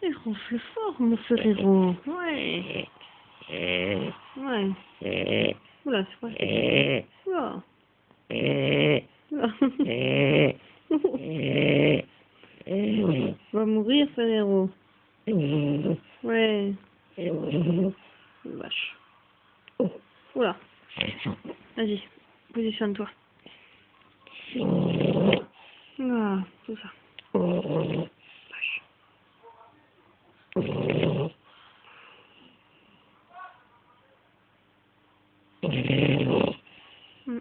Il ronfle fort, mon frérot. Ouais. Ouais. Oula, c'est quoi ça? Oula. Oula. Va mourir, frérot. Ouais. Vache. Oula. Vas-y, positionne-toi. Ah, tout ça. Vache. Mm.